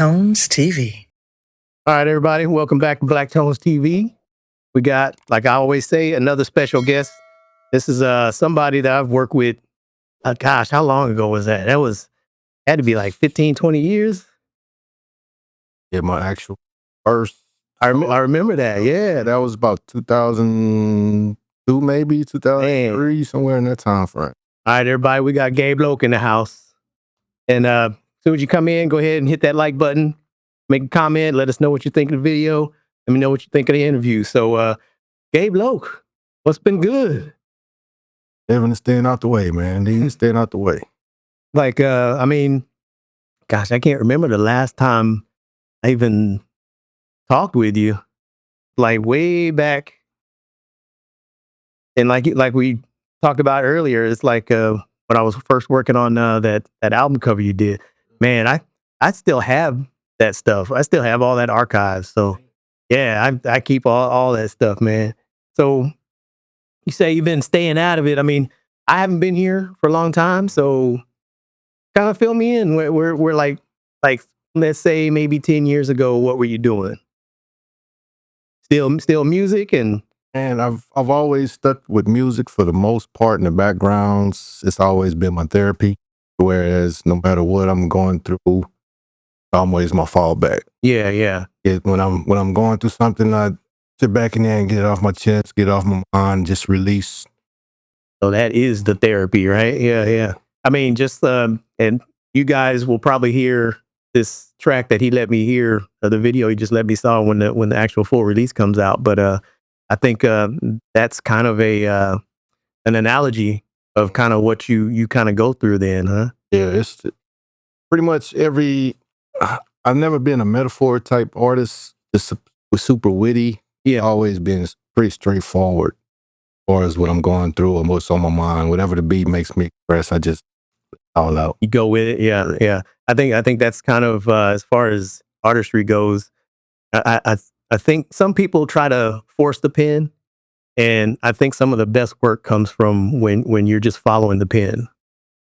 Tones TV. All right, everybody, welcome back to Black Tones TV. We got, like I always say, another special guest. This is somebody that I've worked with. Gosh, how long ago was that? Had to be like 15, 20 years. Yeah, my actual first. I remember that. Yeah, That was about 2002, maybe 2003, somewhere in that time frame. All right, everybody, we got Gabe Loke in the house. And as soon as you come in, go ahead and hit that like button. Make a comment. Let us know what you think of the video. Let me know what you think of the interview. So, Gabe Loke, what's been good? Living and staying out the way, man. Living and staying out the way. Like, I mean, gosh, I can't remember the last time I even talked with you. Like way back. And like we talked about earlier, it's like when I was first working on that album cover you did. Man, I still have that stuff. I still have all that archives. So yeah, I keep all that stuff, man. So you say you've been staying out of it. I mean, I haven't been here for a long time, so kind of fill me in. We're like let's say maybe 10 years ago, what were you doing? Still music and I've always stuck with music for the most part in the backgrounds. It's always been my therapy. Whereas no matter what I'm going through, it's always my fallback. Yeah. When I'm going through something, I sit back in there and get it off my chest, get it off my mind, just release. So that is the therapy, right? Yeah. I mean, just and you guys will probably hear this track that he let me hear, the video he just let me saw when the actual full release comes out. But I think that's kind of an analogy of kind of what you kind of go through then, huh? Yeah, it's pretty much I've never been a metaphor type artist. Just was super witty. Yeah, always been pretty straightforward as far as what I'm going through or what's on my mind. Whatever the beat makes me express, I just all out. You go with it. Yeah. I think that's kind of as far as artistry goes. I think some people try to force the pen, and I think some of the best work comes from when you're just following the pen.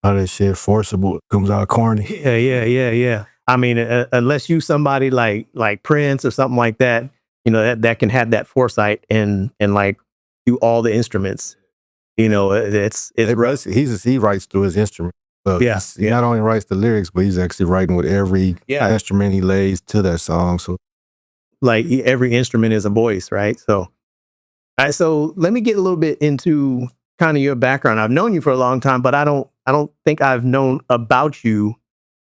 How that shit forcible comes out corny. Yeah. I mean, unless you somebody like Prince or something like that, you know, that can have that foresight and like do all the instruments. You know, he writes through his instrument. He not only writes the lyrics, but he's actually writing with every instrument he lays to that song. So, like every instrument is a voice, right? So, all right. So let me get a little bit into kind of your background. I've known you for a long time, but I don't think I've known about you.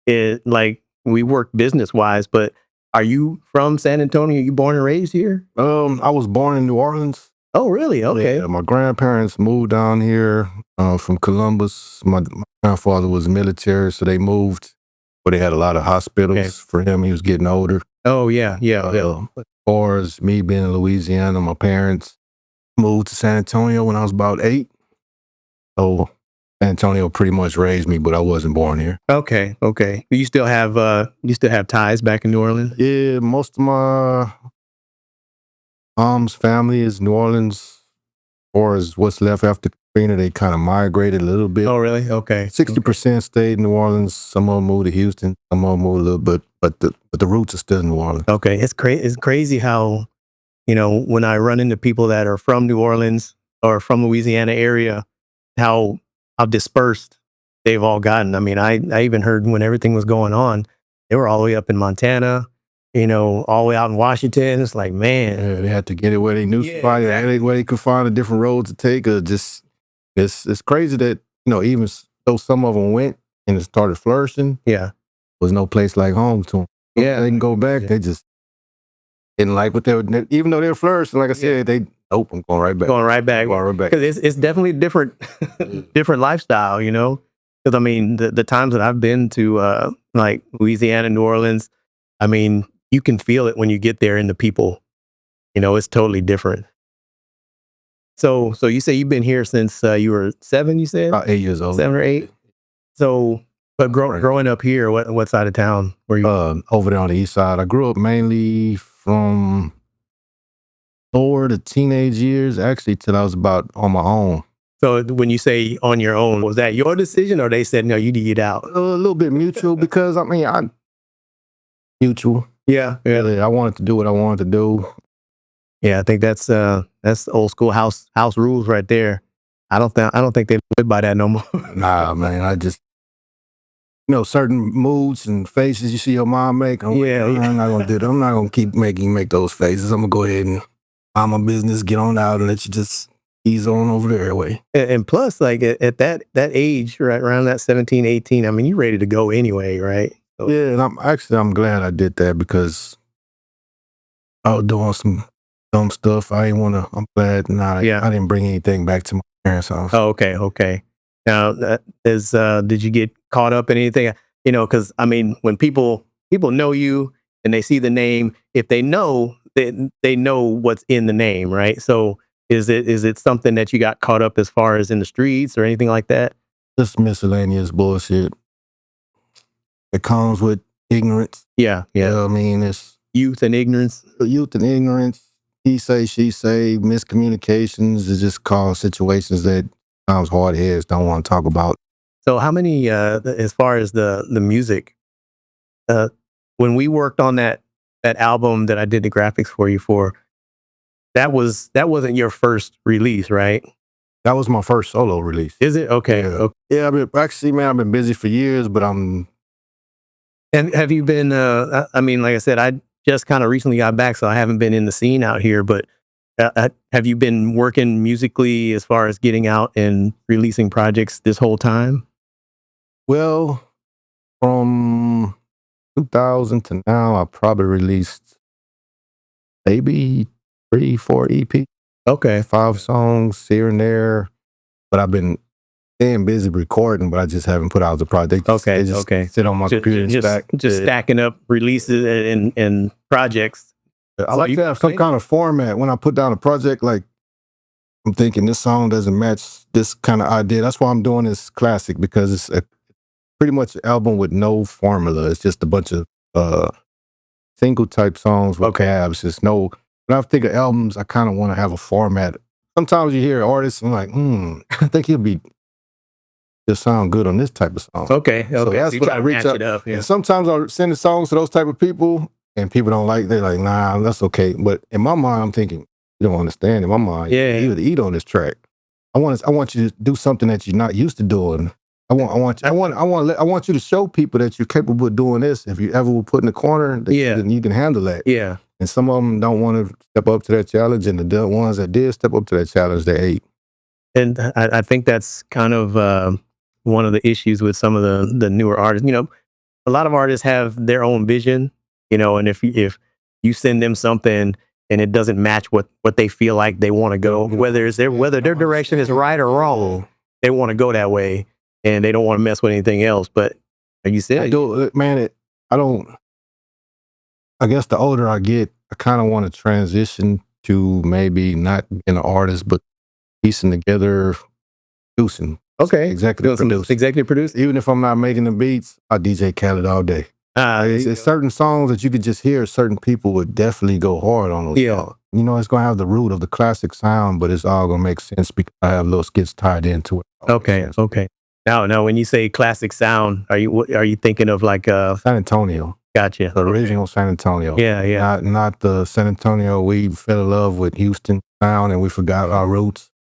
Like we work business wise, but are you from San Antonio? Are you born and raised here? I was born in New Orleans. Oh, really? Okay. Yeah, my grandparents moved down here from Columbus. My grandfather was military, so they moved where they had a lot of hospitals for him. He was getting older. Oh, yeah. As far as me being in Louisiana, my parents moved to San Antonio when I was about 8. So San Antonio pretty much raised me, but I wasn't born here. Okay. You still have ties back in New Orleans? Yeah, most of my mom's family is New Orleans, or as what's left after Katrina. They kind of migrated a little bit. Oh, really? Okay. 60% stayed in New Orleans. Some of them moved to Houston. Some of them moved a little bit, but the roots are still in New Orleans. Okay, it's crazy how, you know, when I run into people that are from New Orleans or from Louisiana area, how dispersed they've all gotten. I mean, I even heard when everything was going on, they were all the way up in Montana, you know, all the way out in Washington. It's like, man. Yeah, they had to get it where they knew somebody, where they could find a different road to take. Or just, it's crazy that, you know, even though some of them went and it started flourishing, was no place like home to them. Yeah, they can go back. They just didn't like what they were, even though they were flourishing. Like I said, I'm going right back. Going right back. Because it's definitely different lifestyle, you know? Because, I mean, the times that I've been to, like, Louisiana, New Orleans, I mean, you can feel it when you get there in the people. You know, it's totally different. So you say you've been here since you were 7, you said? About 8 years old. 7 or 8? So, but growing up here, what side of town were you? Over there on the east side. I grew up mainly from toward the teenage years, actually, till I was about on my own. So when you say on your own, was that your decision or they said, no, you need to get out? A little bit mutual because, I mean, mutual. Yeah. I wanted to do what I wanted to do. Yeah, I think that's old school house rules right there. I don't think they live by that no more. Nah, man, I just, certain moods and faces you see your mom make. I'm not gonna do that. I'm not gonna keep making you make those faces. I'm gonna go ahead and mind my business, get on out, and let you just ease on over the airway. And plus, like at that age, right around that 17, 18, I mean, you're ready to go anyway, right? So, yeah, and I'm glad I did that because I was doing some dumb stuff. I didn't want to. I'm glad I didn't bring anything back to my parents' house. Oh, okay. Now, did you get caught up in anything? Because I mean, when people know you and they see the name, if they know, they know what's in the name, right? So, is it something that you got caught up as far as in the streets or anything like that? Just miscellaneous bullshit. It comes with ignorance. Yeah. I mean, it's youth and ignorance. He say, she say, miscommunications is just cause situations that sometimes hard heads don't want to talk about. So how many, as far as the music, when we worked on that album that I did the graphics for you for, that wasn't your first release, right? That was my first solo release. Is it? Okay. Yeah, I've been busy for years, but I'm. And have you been, I mean, like I said, I just kind of recently got back, so I haven't been in the scene out here, but have you been working musically as far as getting out and releasing projects this whole time? Well, from 2000 to now, I probably released maybe 3-4 EP. Okay. 5 songs here and there, but I've been staying busy recording, but I just haven't put out the project. Okay. Sit on my computer and stack. Just stacking up releases and projects. I like to have some kind of format when I put down a project. Like, I'm thinking this song doesn't match this kind of idea. That's why I'm doing this classic, because it's pretty much an album with no formula. It's just a bunch of single type songs with cabs. It's no. When I think of albums, I kind of want to have a format. Sometimes you hear artists, I'm like, I think he'll be just sound good on this type of song. Okay. So that's what I reach out. Yeah. And sometimes I send the songs to those type of people, and people don't like. They're like, nah, that's okay. But in my mind, I'm thinking, you don't understand. In my mind, you would eat on this track. I want you to do something that you're not used to doing. I want you to show people that you're capable of doing this. If you ever were put in the corner, then you can handle that. Yeah. And some of them don't want to step up to that challenge, and the ones that did step up to that challenge, they ate. And I think that's kind of one of the issues with some of the newer artists. A lot of artists have their own vision, and if you send them something and it doesn't match what they feel like they want to go, whether their direction is right or wrong, they want to go that way and they don't want to mess with anything else. But like you said, I guess the older I get, I kind of want to transition to maybe not being an artist, but piecing together, producing. Okay. Executive produce. Even if I'm not making the beats, I DJ Khaled all day. There's certain songs that you could just hear, certain people would definitely go hard on those songs. It's going to have the root of the classic sound, but it's all going to make sense because I have little skits tied into it. Okay. Now, when you say classic sound, are you thinking of like San Antonio? Gotcha. The original San Antonio. Yeah. Not the San Antonio we fell in love with Houston sound and we forgot our roots.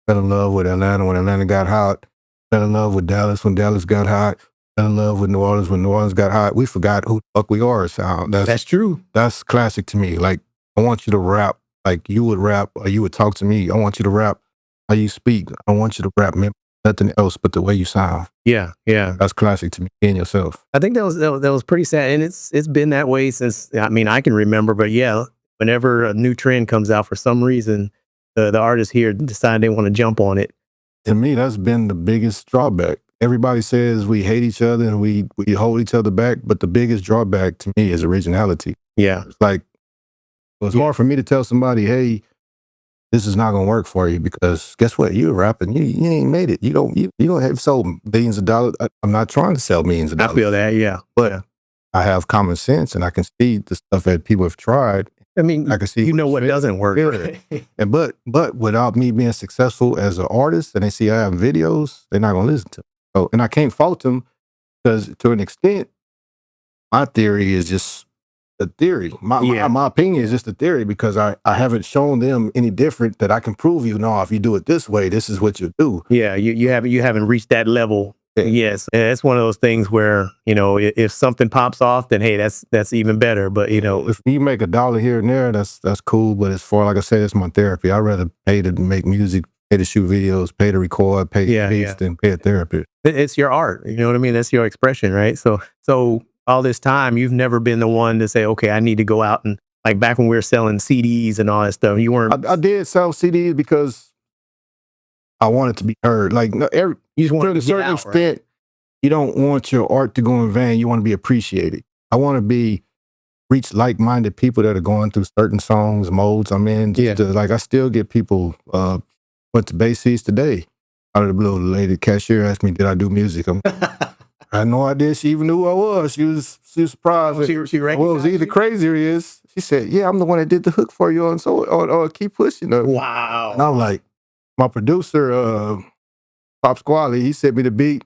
Fell in love with Atlanta when Atlanta got hot. Fell in love with Dallas when Dallas got hot. Fell in love with New Orleans when New Orleans got hot. We forgot who the fuck we are sound. That's true. That's classic to me. Like, I want you to rap like you would rap, or you would talk to me. I want you to rap how you speak. I want you to rap nothing else but the way you sound. Yeah. That's classic to me and yourself. I think that was pretty sad, and it's been that way since, I mean, I can remember. But yeah, whenever a new trend comes out, for some reason, the artists here decide they want to jump on it. To me, that's been the biggest drawback. Everybody says we hate each other and we hold each other back, but the biggest drawback to me is originality. Yeah. It's like, it's hard for me to tell somebody, hey, this is not going to work for you, because guess what? You're rapping. You ain't made it. You don't have sold billions of dollars. I'm not trying to sell millions of dollars. I feel that, yeah. But I have common sense, and I can see the stuff that people have tried. I mean, I can see what doesn't work. And but without me being successful as an artist, and they see I have videos, they're not going to listen to me. So, and I can't fault them, because to an extent, my theory is just the theory. My opinion is just the theory, because I haven't shown them any different that I can prove you. No, if you do it this way, this is what you do. Yeah, you haven't reached that level. Yeah. Yes, and it's one of those things where, you know, if something pops off, then hey, that's even better. But you know, if you make $1 here and there, that's cool. But as far, like I said, it's my therapy. I'd rather pay to make music, pay to shoot videos, pay to record, pay to beats than pay a therapist. It's your art. You know what I mean? That's your expression, right? So all this time, you've never been the one to say, okay, I need to go out and, like back when we were selling CDs and all that stuff. You weren't. I did sell CDs because I wanted to be heard. Like you just want to a certain extent, right? You don't want your art to go in vain. You want to be appreciated. I want to reach like-minded people that are going through certain songs, modes I'm in. Like I still get people, went to Basie's today. Out of the blue, the lady cashier asked me, did I do music? I had no idea she even knew who I was. She was surprised. She recognized what was even crazier is, she said, yeah, I'm the one that did the hook for you on Keep Pushing Her. Wow. And I'm like, my producer, Pop Squally, he sent me the beat.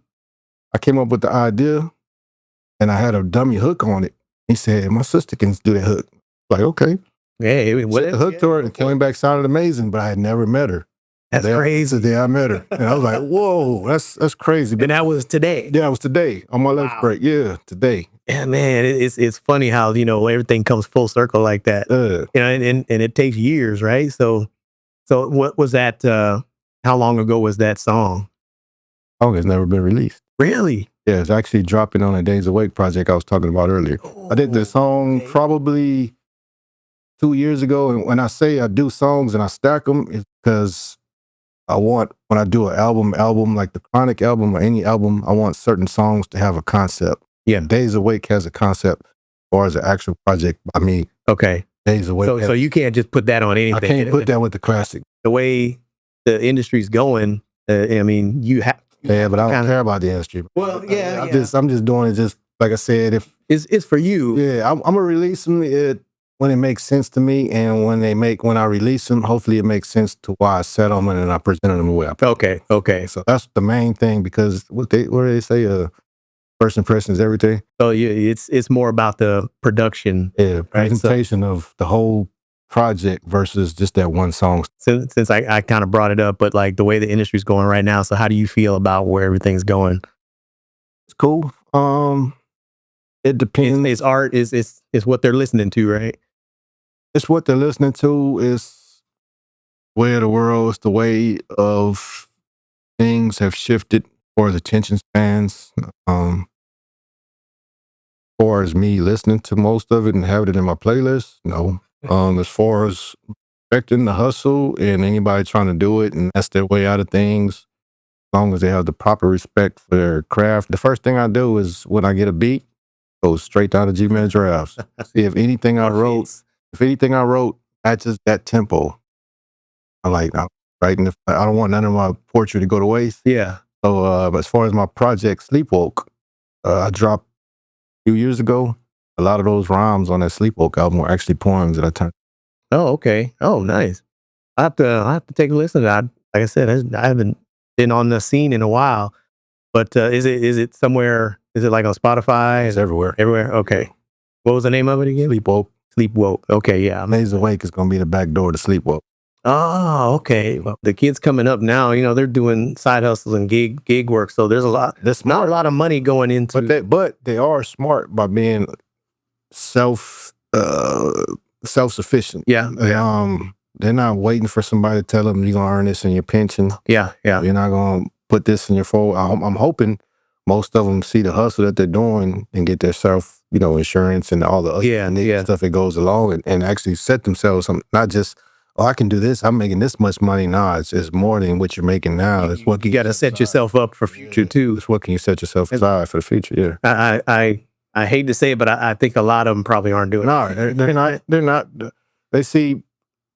I came up with the idea, and I had a dummy hook on it. He said, my sister can do that hook. Like, okay. Yeah, the hook to her, and came back, sounded amazing, but I had never met her. That's crazy. The day I met her. And I was like, whoa, that's crazy. And that was today. Yeah, it was today on my lunch break. Yeah, today. Yeah, man, it's funny how, you know, everything comes full circle like that. You know, and it takes years, right? So what was that? How long ago was that song? Oh, it's never been released. Really? Yeah, it's actually dropping on a Days Awake project I was talking about earlier. I did the song probably 2 years ago. And when I say I do songs and I stack them, it's because I want, when I do an album like the Chronic album or any album, I want certain songs to have a concept. Yeah. Days Awake has a concept as far as an actual project by me. Okay. Days Awake. So you can't just put that on anything. I can't put that with the classic. The way the industry's going, I mean, you have. Yeah, but I don't care about the industry. Well, yeah. I'm just doing it just, like I said, if it's for you. Yeah, I'm gonna release them when it makes sense to me, and when I release them, hopefully it makes sense to why I set them and then I presented them the way I Okay. So that's the main thing, because what do they say? First impression is everything. So yeah, it's more about the production. Yeah, presentation of the whole project versus just that one song. Since I kind of brought it up, but like the way the industry's going right now, so how do you feel about where everything's going? It's cool. It depends. It's art. Is what they're listening to, right? It's what they're listening to. It's way of the world. It's the way of things have shifted for the attention spans. As far as me listening to most of it and having it in my playlist, no. As far as respecting the hustle and anybody trying to do it and that's their way out of things, as long as they have the proper respect for their craft. The first thing I do is when I get a beat, go straight down to G-Man drafts. See if anything I wrote matches that tempo. I'm writing. I don't want none of my poetry to go to waste. Yeah. So as far as my project Sleepwalk, I dropped a few years ago. A lot of those rhymes on that Sleepwalk album were actually poems that I turned. Oh, okay. Oh, nice. I have to take a listen to that. Like I said, I haven't been on the scene in a while. But is it somewhere? Is it like on Spotify? It's everywhere. Everywhere. Okay. What was the name of it again? Sleepwalk. Okay, yeah. Days Awake is going to be the back door to Sleepwalk. Oh, okay. Well, the kids coming up now, you know, they're doing side hustles and gig work. So there's not a lot of money going into. But they are smart by being self-sufficient. Yeah. They're not waiting for somebody to tell them you're gonna earn this in your pension. Yeah. You're not gonna put this in your phone. I'm hoping most of them see the hustle that they're doing and get their self, insurance and all the other stuff that goes along, and actually set themselves not just, I can do this, I'm making this much money. Nah, it's more than what you're making now. It's what you got to set yourself up for future too. It's what can you set yourself aside for the future. Yeah. I hate to say it, but I think a lot of them probably aren't doing it. No, they're not. They see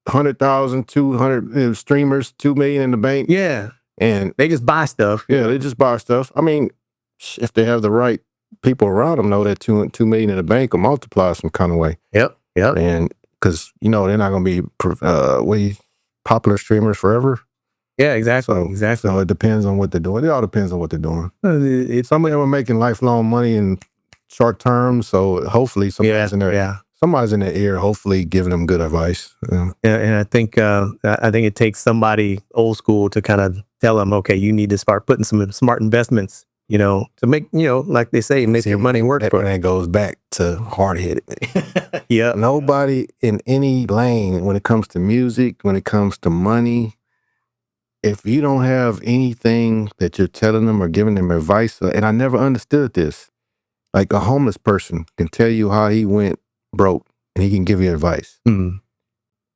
100,000, 200 streamers, 2 million in the bank. Yeah. And they just buy stuff. Yeah, they just buy stuff. I mean, if they have the right people around them, know that 2 million in the bank will multiply some kind of way. Yep. And because, they're not going to be popular streamers forever. Yeah, exactly. So it depends on what they're doing. It all depends on what they're doing. Some of them are making lifelong money in short term, so hopefully somebody's in there. Yeah. somebody's in their ear, hopefully giving them good advice. Yeah, and I think it takes somebody old school to kind of tell them, okay, you need to start putting some smart investments, to make, like they say, make your money work. And that goes back to hard-headed. Yeah. Nobody in any lane, when it comes to music, when it comes to money, if you don't have anything that you're telling them or giving them advice, and I never understood this, like a homeless person can tell you how he went broke and he can give you advice. Mm.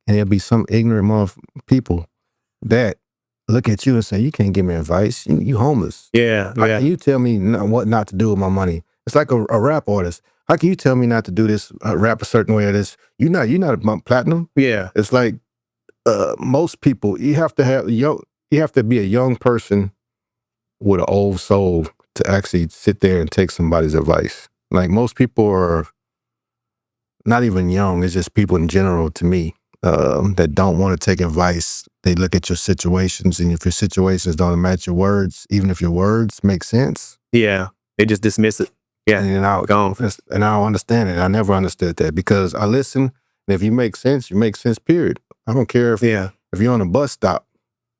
And there'll be some ignorant people that look at you and say, you can't give me advice. You homeless. Yeah. How can you tell me what not to do with my money? It's like a rap artist. How can you tell me not to do this, rap a certain way or this? You're not platinum. Yeah. It's like most people, you have to be a young person with an old soul to actually sit there and take somebody's advice. Like most people are not even young. It's just people in general to me that don't want to take advice. They look at your situations, and if your situations don't match your words, even if your words make sense. Yeah. They just dismiss it. Yeah. And I don't understand it. I never understood that because I listen, and if you make sense, you make sense, period. I don't care if you're on a bus stop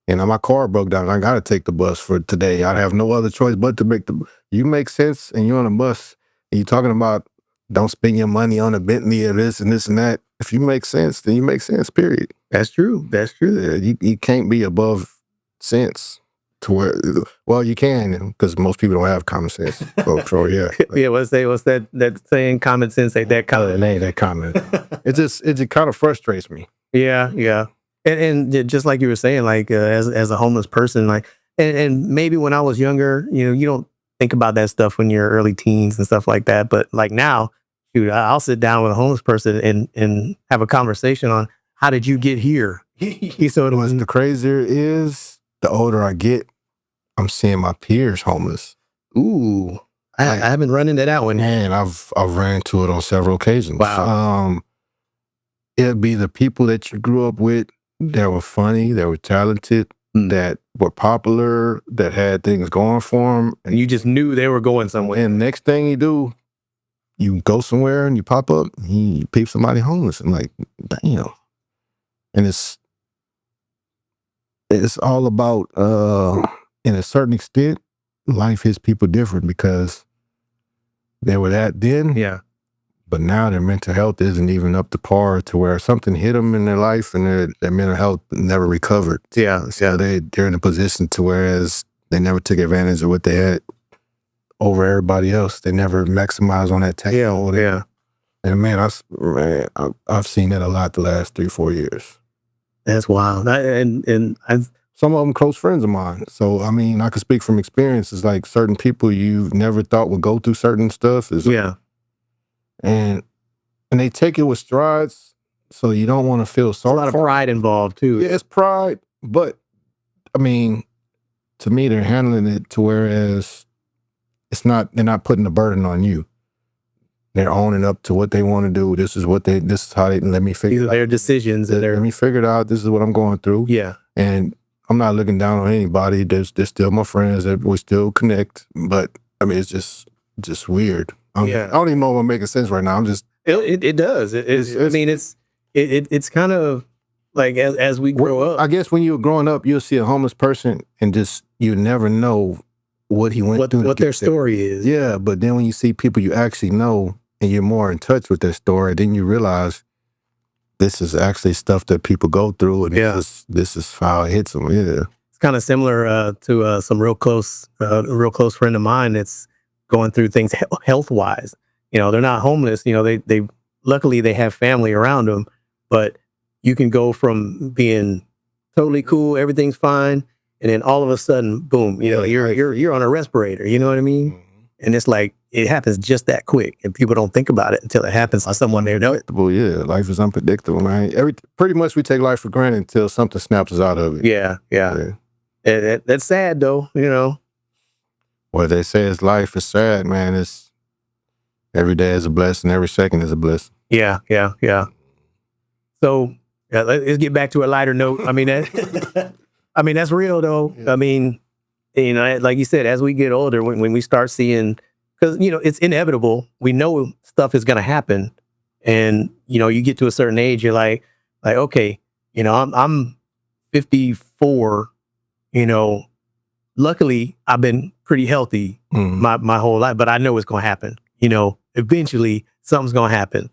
and my car broke down, I got to take the bus for today. I have no other choice but to you make sense and you're on a bus and you're talking about don't spend your money on a Bentley or this and this and that. If you make sense, then you make sense, period. That's true. That's true. You can't be above sense to where, well, you can because most people don't have common sense. So yeah. Yeah, what's that saying, common sense ain't that common. It ain't that common. It just kind of frustrates me. Yeah, yeah. And just like you were saying, like as a homeless person, like, and maybe when I was younger, you don't think about that stuff when you're early teens and stuff like that. But like now, dude, I'll sit down with a homeless person and have a conversation on how did you get here? The crazier is, the older I get, I'm seeing my peers homeless. Ooh, I haven't run into that one. Man, I've ran into it on several occasions. Wow. It'd be the people that you grew up with that were funny, that were talented, that were popular, that had things going for them. And you just knew they were going somewhere. And next thing you do, you go somewhere and you pop up, and you peep somebody homeless. I'm like, damn. And it's all about, in a certain extent, life hits people different because they were that then. Yeah. But now their mental health isn't even up to par to where something hit them in their life and their mental health never recovered. Yeah. So they're in a position to whereas they never took advantage of what they had over everybody else. They never maximized on that take. Yeah. And man, I've seen that a lot the last 3-4 years. That's wild. Some of them close friends of mine. So, I mean, I could speak from experience. It's like certain people you never thought would go through certain stuff. And they take it with strides, so you don't want to feel sorry. There's a lot of pride involved too. Yeah, it's pride, but I mean, to me, they're handling it to whereas they're not putting the burden on you. They're owning up to what they want to do. This is how they let me figure. These are their decisions. Let me figure it out. This is what I'm going through. Yeah, and I'm not looking down on anybody. They're still my friends. We still connect, but I mean, it's just weird. I don't even know if I'm making sense right now. I'm just. It does. It's kind of like as we grow up. I guess when you're growing up, you'll see a homeless person and just you never know what he went through. What their story is. Yeah, but then when you see people you actually know and you're more in touch with their story, then you realize this is actually stuff that people go through, and this is how it hits them. Yeah, it's kind of similar to some real close friend of mine that's going through things health wise. They're not homeless. They luckily they have family around them, but you can go from being totally cool, everything's fine, and then all of a sudden, boom, you're on a respirator. You know what I mean? Mm-hmm. And it's like it happens just that quick, and people don't think about it until it happens to someone they know. Well, yeah, life is unpredictable, man. Pretty much we take life for granted until something snaps us out of it. Yeah. That's sad though. Well, they say it's life is sad, man. It's every day is a blessing, every second is a blessing. Yeah. So let's get back to a lighter note. I mean, that's real though. Yeah. I mean, like you said, as we get older, when we start seeing, because it's inevitable. We know stuff is going to happen, And, you know, you get to a certain age, you're like, okay, you know, I'm 54, you know, luckily I've been pretty healthy my whole life, but I know it's going to happen. You know, eventually something's going to happen.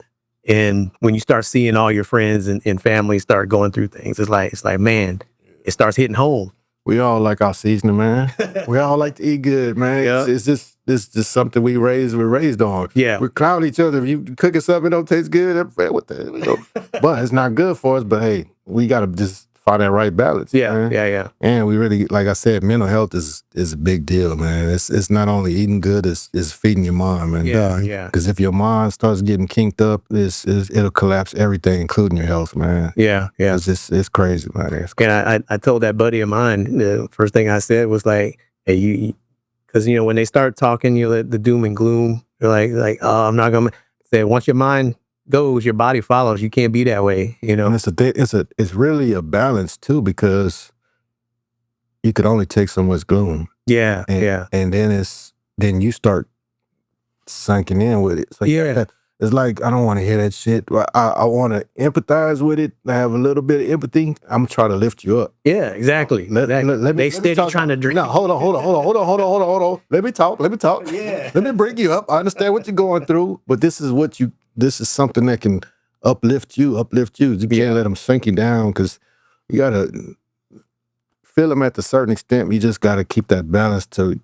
And when you start seeing all your friends and family start going through things, it's like, man, it starts hitting home. We all like our seasoning, man. We all like to eat good, man. Yep. It's just something we're raised on. Yeah. We clown each other. If you cooking something that don't taste good, what the but it's not good for us. But hey, we gotta just find that right balance. Yeah, man. yeah. And we really, like I said, mental health is a big deal, man. It's not only eating good, it's feeding your mind, man. Yeah. Because if your mind starts getting kinked up, it'll collapse everything, including your health, man. Yeah. It's crazy, man. It's crazy. And I told that buddy of mine, the first thing I said was like, hey, because, you know, when they start talking, you know, the doom and gloom, you're like, oh, I'm not going to say, once your mind goes, your body follows. You can't be that way, you know? And it's really a balance too, because you could only take so much gloom. Yeah. And then you start sinking in with it. It's like, it's like, I don't want to hear that shit. I want to empathize with it. I have a little bit of empathy. I'm trying to lift you up. Yeah, exactly. They steady trying to drink. No, hold on. Let me talk. Yeah. Let me bring you up. I understand what you're going through, but this is something that can uplift you. You can't let them sink you down, because you got to feel them at a certain extent. You just got to keep that balance to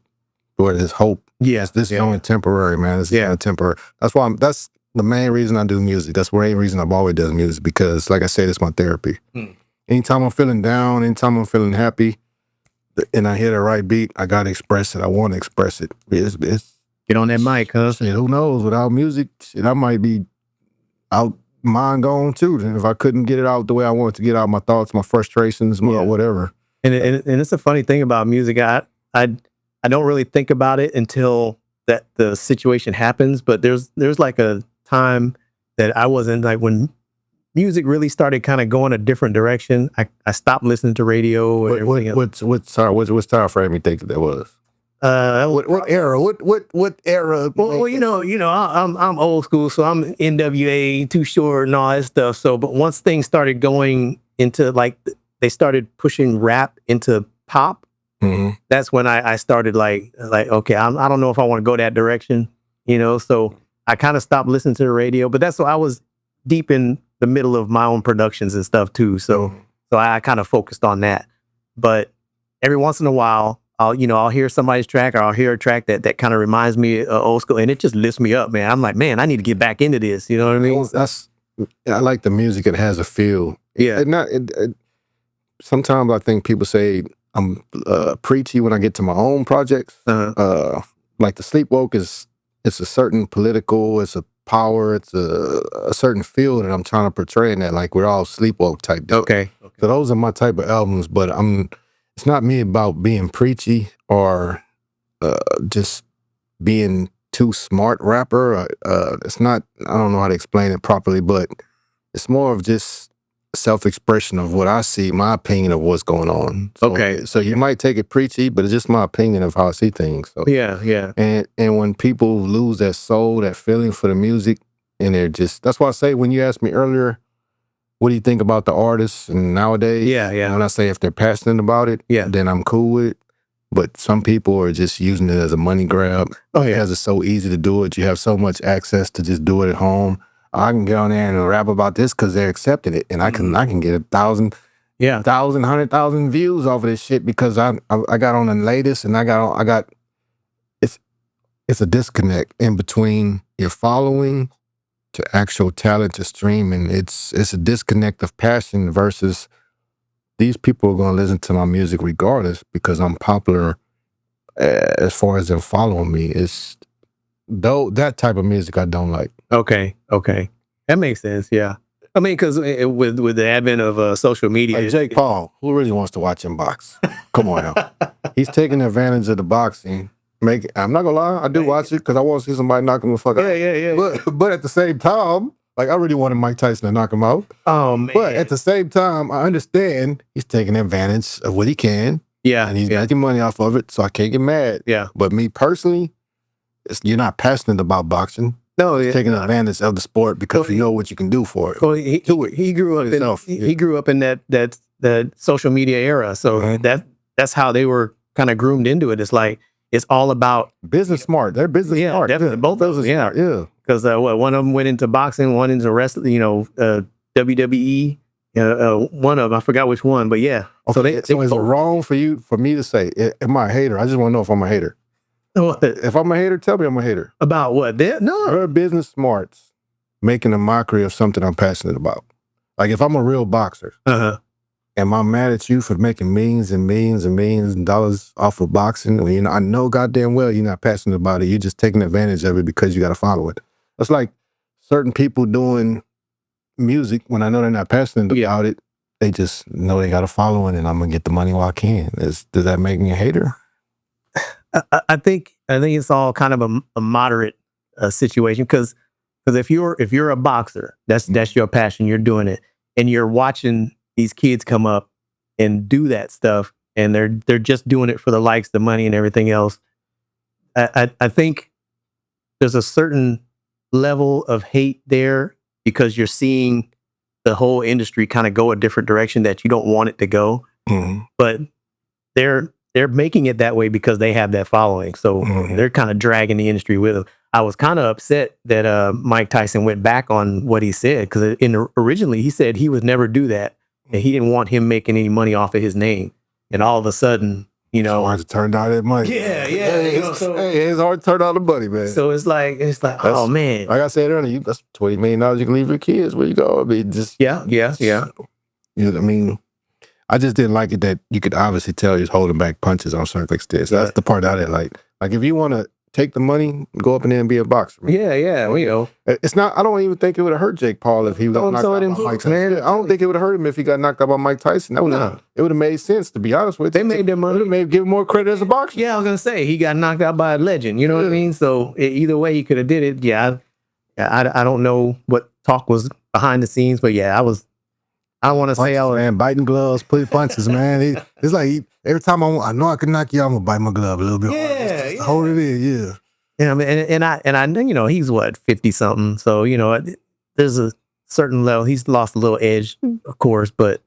where there's hope. Yes. This is only temporary, man. This is only temporary. That's the main reason I do music. That's the main reason I've always done music, because, like I said, it's my therapy. Anytime I'm feeling down, anytime I'm feeling happy, and I hear the right beat, I got to express it. I want to express it. It's get on that mic, huh? Shit, who knows? Without music, shit, I might be out, mind gone too. If I couldn't get it out the way I wanted to get out, my thoughts, my frustrations, whatever. And it's a funny thing about music. I don't really think about it until that the situation happens. But there's like a time that I wasn't, like, when music really started kind of going a different direction. I stopped listening to radio. What time frame you think that was? What era? What era? Well, you know, I'm old school, so I'm NWA, Too Short, and all that stuff. So, but once things started going into, like, they started pushing rap into pop, that's when I started like, okay, I don't know if I want to go that direction, you know. So I kind of stopped listening to the radio, but that's why I was deep in the middle of my own productions and stuff too. So I kind of focused on that. But every once in a while, I'll hear somebody's track, or I'll hear a track that kind of reminds me of old school, and it just lifts me up, man. I'm like, man, I need to get back into this. You know what I mean? I like the music that has a feel. Yeah. Sometimes I think people say I'm preachy when I get to my own projects. Like the Sleepwalk it's a certain political, it's a power, it's a certain feel that I'm trying to portray in that. Like, we're all Sleepwalk type deal. Okay. So those are my type of albums, but it's not me about being preachy or just being too smart rapper. It's not, I don't know how to explain it properly, but it's more of just self-expression of what I see, my opinion of what's going on. So you might take it preachy, but it's just my opinion of how I see things. So, yeah. And when people lose that soul, that feeling for the music, and that's why I say, when you asked me earlier, what do you think about the artists and nowadays? Yeah. When I say if they're passionate about it, then I'm cool with it. But some people are just using it as a money grab. Because it's so easy to do it. You have so much access to just do it at home. I can get on there and rap about this because they're accepting it, and I can get 1,000, 100,000 views off of this shit because I got on the latest, and I got. It's a disconnect in between your following to actual talent to streaming. It's a disconnect of passion versus these people are going to listen to my music regardless because I'm popular. As far as them following me, that type of music I don't like. Okay. That makes sense, yeah. I mean, because with the advent of social media... Like Jake Paul, who really wants to watch him box? Come on now. He's taking advantage of the boxing. I'm not going to lie, I do watch it because I want to see somebody knock him the fuck out. Yeah. But at the same time, like, I really wanted Mike Tyson to knock him out. Oh, man. But at the same time, I understand he's taking advantage of what he can. Yeah. And he's making money off of it, so I can't get mad. Yeah. But me personally, you're not passionate about boxing. No, taking advantage of the sport because you know what you can do for it. Well, he grew up. He grew up in that social media era, so that's how they were kind of groomed into it. It's like it's all about business smart. They're business smart. Definitely. Both of them. Yeah, yeah. Because one of them went into boxing, one into wrestling. WWE. One of them, I forgot which one, but yeah. Okay, so is it wrong for me to say, am I a hater? I just want to know if I'm a hater. What? If I'm a hater, tell me I'm a hater. About what? No. Her business smarts making a mockery of something I'm passionate about. Like if I'm a real boxer, am I mad at you for making millions and millions and millions of dollars off of boxing? I know goddamn well you're not passionate about it. You're just taking advantage of it because you got to follow it. It's like certain people doing music when I know they're not passionate about it. They just know they got to follow it, and I'm gonna get the money while I can. Does that make me a hater? I think it's all kind of a moderate situation because if you're a boxer, that's your passion, you're doing it, and you're watching these kids come up and do that stuff, and they're just doing it for the likes, the money, and everything else. I think there's a certain level of hate there because you're seeing the whole industry kind of go a different direction that you don't want it to go, but they're making it that way because they have that following. So they're kind of dragging the industry with them. I was kind of upset that Mike Tyson went back on what he said because originally he said he would never do that and he didn't want him making any money off of his name. And all of a sudden, it's hard to turn down that money. Yeah. It's hard to turn down the money, man. So it's like, oh man. Like I said earlier, that's $20 million you can leave your kids. Where you go? I mean, just yeah. You know what I mean? I just didn't like it that you could obviously tell he's holding back punches on certain extent. So that's the part I didn't like. Like if you want to take the money, go up in there and be a boxer. Man. Yeah. It's not. I don't even think it would have hurt Jake Paul if he got knocked out by Mike Tyson. Man. I don't think it would have hurt him if he got knocked out by Mike Tyson. It would have made sense, to be honest with you. They made their money. It would have give him more credit as a boxer. Yeah, I was gonna say he got knocked out by a legend. You know what I mean? So either way, he could have did it. Yeah, I don't know what talk was behind the scenes, but yeah, I don't want to say man, biting gloves, putting punches, man. It's like every time I know I can knock you, I'm gonna bite my glove a little bit. Yeah, hold it in, yeah. And I mean, and I know he's what 50 something, so there's a certain level. He's lost a little edge, of course, but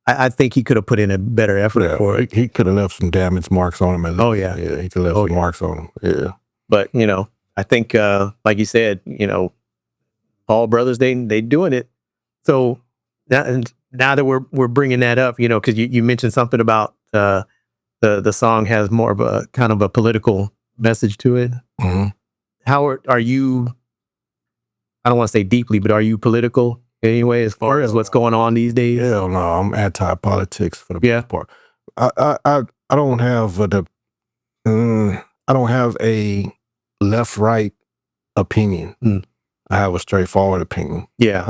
I think he could have put in a better effort for it. He could have left some damage marks on him. At least. He could have left some marks on him. Yeah, but I think like you said, Paul brothers, they doing it. So now that we're bringing that up, because you mentioned something about the song has more of a kind of a political message to it. How are you? I don't want to say deeply, but are you political anyway as far as what's going on these days? Hell no, I'm anti-politics for the most part. I don't have I don't have a left-right opinion. I have a straightforward opinion. Yeah.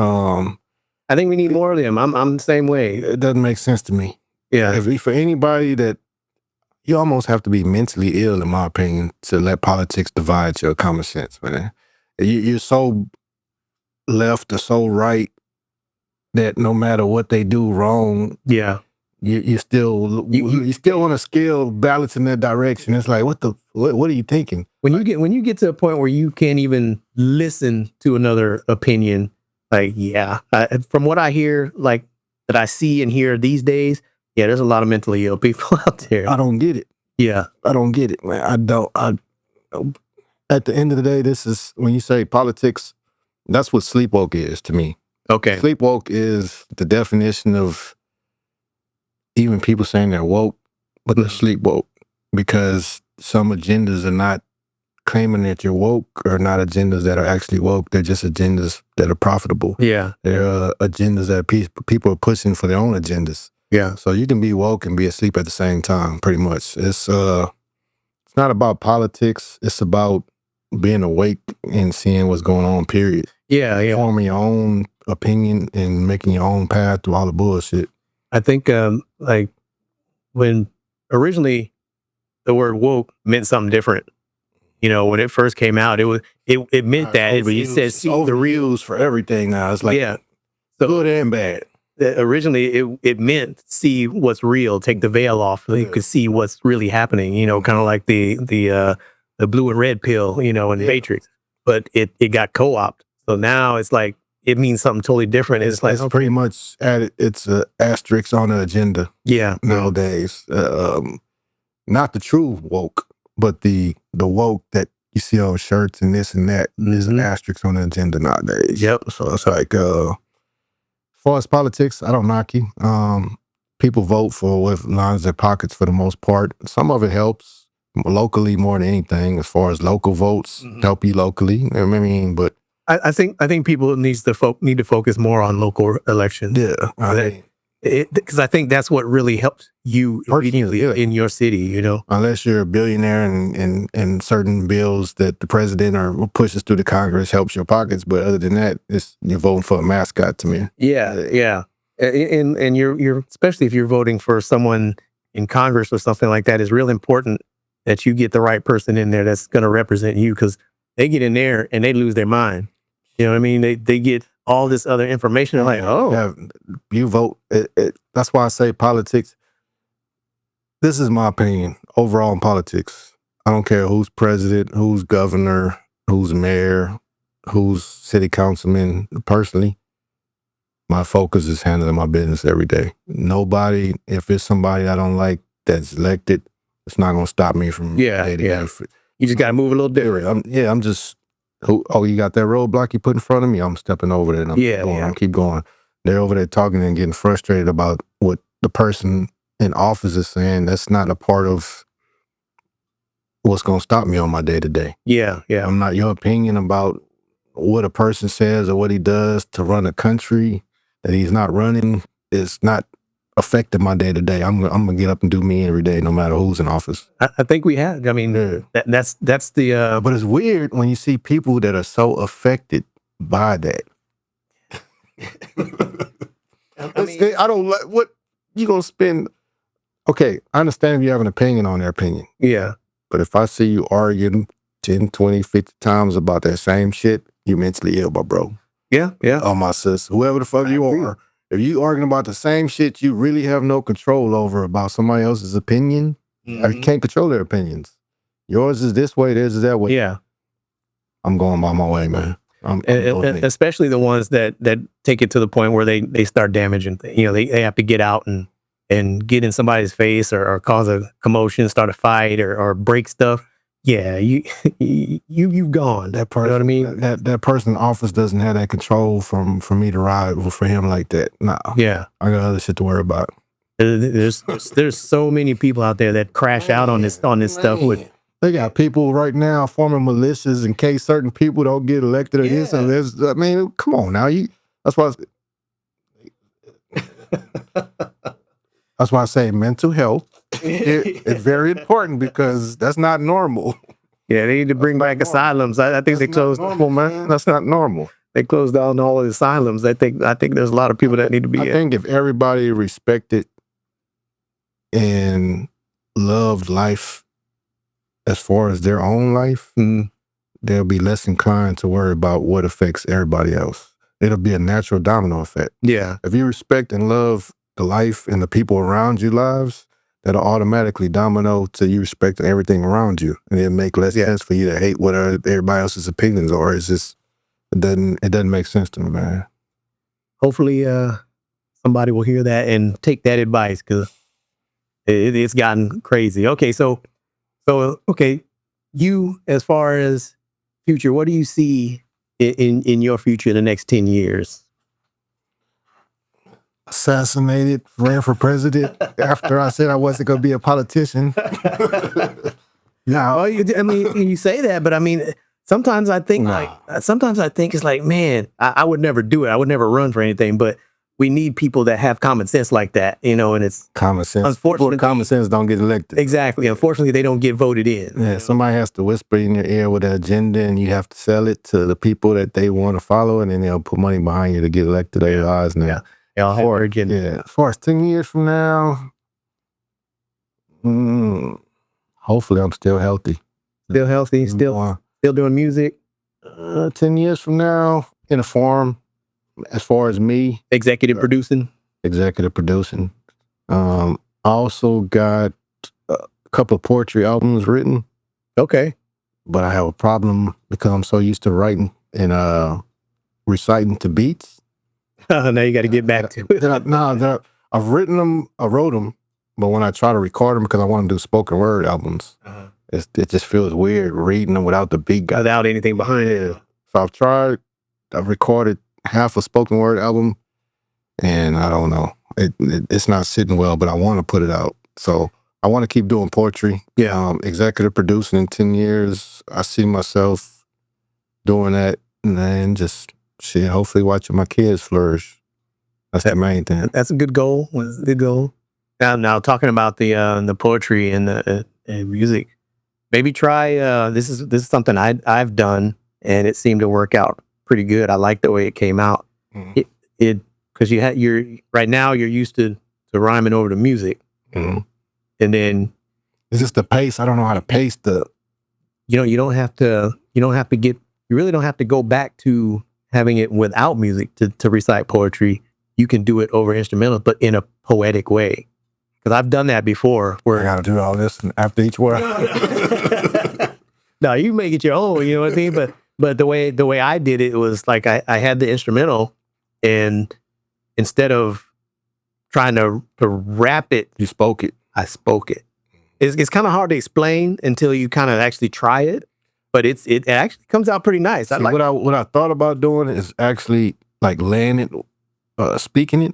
I think we need more of them. I'm the same way. It doesn't make sense to me. Yeah. For anybody that you almost have to be mentally ill, in my opinion, to let politics divide your common sense, man. You're so left or so right that no matter what they do wrong, you still on a scale balancing that direction. It's like, what are you thinking? When you get to a point where you can't even listen to another opinion, like from what I hear, like that I see and hear these days, there's a lot of mentally ill people out there. I don't get it. Yeah, I don't get it, man. I don't. At the end of the day, this is when you say politics. That's what sleepwalk is to me. Okay, sleepwalk is the definition of even people saying they're woke, but they're sleepwalk because some agendas are not claiming that you're woke, or not agendas that are actually woke. They're just agendas that are profitable. Yeah, they're agendas that people are pushing for their own agendas. Yeah. So you can be woke and be asleep at the same time, pretty much. It's not about politics. It's about being awake and seeing what's going on, period. Yeah. Forming your own opinion and making your own path through all the bullshit. I think like when originally the word woke meant something different. When it first came out, it meant that it says see the real for everything now. It's like so good and bad. Originally, it meant see what's real, take the veil off, so you could see what's really happening. Kind of like the blue and red pill, in the Matrix. but it got co-opted. So now it's like it means something totally different. It's like pretty much added. It's an asterisk on the agenda. Yeah, nowadays. Not the true woke, but the woke that you see on shirts and this and that. There's an asterisk on the agenda nowadays. Yep. So it's like, as far as politics, I don't knock you. People vote for what lines their pockets for the most part. Some of it helps locally more than anything. As far as local votes help you locally. You know what I mean, but I think people need to focus more on local elections. Yeah, because I think that's what really helps you immediately in your city. You know, unless you're a billionaire and certain bills that the president or pushes through the Congress helps your pockets, but other than that, you're voting for a mascot to me. Yeah. And you're especially if you're voting for someone in Congress or something like that, it's really important that you get the right person in there that's going to represent you, because they get in there and they lose their mind. You know what I mean? They get all this other information. They're like, oh, yeah, you vote. That's why I say politics. This is my opinion overall in politics. I don't care who's president, who's governor, who's mayor, who's city councilman. Personally, my focus is handling my business every day. Nobody, if it's somebody I don't like that's elected, it's not going to stop me from day to day. You just got to move a little different. I'm just, you got that roadblock you put in front of me? I'm stepping over there and I'm keep going. They're over there talking and getting frustrated about what the person in office is saying. That's not a part of what's going to stop me on my day to day. Yeah. I'm not your opinion about what a person says or what he does to run a country that he's not running. It's not affecting my day to day. I'm gonna get up and do me every day, no matter who's in office. I think we have. I mean, that's the. But it's weird when you see people that are so affected by that. I don't like what you gonna spend. Okay, I understand if you have an opinion on their opinion. Yeah. But if I see you arguing 10, 20, 50 times about that same shit, you mentally ill, my bro. Yeah. Oh, my sis, whoever the fuck you are. If you arguing about the same shit you really have no control over about somebody else's opinion, you can't control their opinions. Yours is this way, theirs is that way. Yeah. I'm going by my way, man. Especially the ones that take it to the point where they start damaging things. You know, they have to get out and get in somebody's face or cause a commotion, start a fight or break stuff. Yeah, you've gone. That person, you know what I mean? That person in office doesn't have that control for me to ride for him like that. Nah. Yeah, I got other shit to worry about. There's so many people out there that crash out on this stuff. They got people right now forming militias in case certain people don't get elected or this and this. I mean, come on now. That's why I say mental health. It's very important because that's not normal. Yeah, they need to bring back asylums. I think they closed. Normal, man. That's not normal. They closed down all of the asylums. I think there's a lot of people that need to be. I think if everybody respected and loved life as far as their own life, they'll be less inclined to worry about what affects everybody else. It'll be a natural domino effect. Yeah. If you respect and love the life and the people around you lives, that'll automatically domino to you respecting everything around you. And it'll make less sense for you to hate what everybody else's opinions are. It's just, it doesn't make sense to me, man. Hopefully somebody will hear that and take that advice, because it's gotten crazy. Okay, so you, as far as future, what do you see in your future in the next 10 years? Assassinated, ran for president after I said I wasn't going to be a politician. No, I mean, you say that, but I mean, sometimes I think it's like, man, I would never do it. I would never run for anything, but we need people that have common sense like that, you know, and it's common sense. Unfortunately, common sense don't get elected. Exactly. Unfortunately, they don't get voted in. Yeah, somebody has to whisper in your ear with an agenda, and you have to sell it to the people that they want to follow, and then they'll put money behind you to get elected. Their eyes now. Yeah. As far as 10 years from now, hopefully I'm still healthy. Still healthy? Still doing music? 10 years from now, in a form, as far as me. Executive producing? Executive producing. I also got a couple of poetry albums written. Okay. but I have a problem because I'm so used to writing and reciting to beats. Now you got to get back to it. I've written them, I wrote them, but when I try to record them, because I want to do spoken word albums, it just feels weird reading them without the beat, without anything behind it. So I've recorded half a spoken word album, and I don't know, it's not sitting well, but I want to put it out. So I want to keep doing poetry. Yeah. Executive producing in 10 years. I see myself doing that, and then just hopefully watching my kids flourish. That's the main thing. That's a good goal. That's a good goal. Now talking about the poetry and the music, maybe try this is something I've done, and it seemed to work out pretty good. I like the way it came out. Mm-hmm. It because you're right now you're used to rhyming over the music, and then it's just the pace. I don't know how to pace the. You really don't have to go back to having it without music to recite poetry. You can do it over instrumental, but in a poetic way. Because I've done that before. Where I got to do all this after each word. No, you make it your own. You know what I mean? But the way I did it was like I had the instrumental, and instead of trying to rap it, you spoke it. I spoke it. It's kind of hard to explain until you kind of actually try it, but it actually comes out pretty nice. See, what I thought about doing is actually like laying it. Speaking it,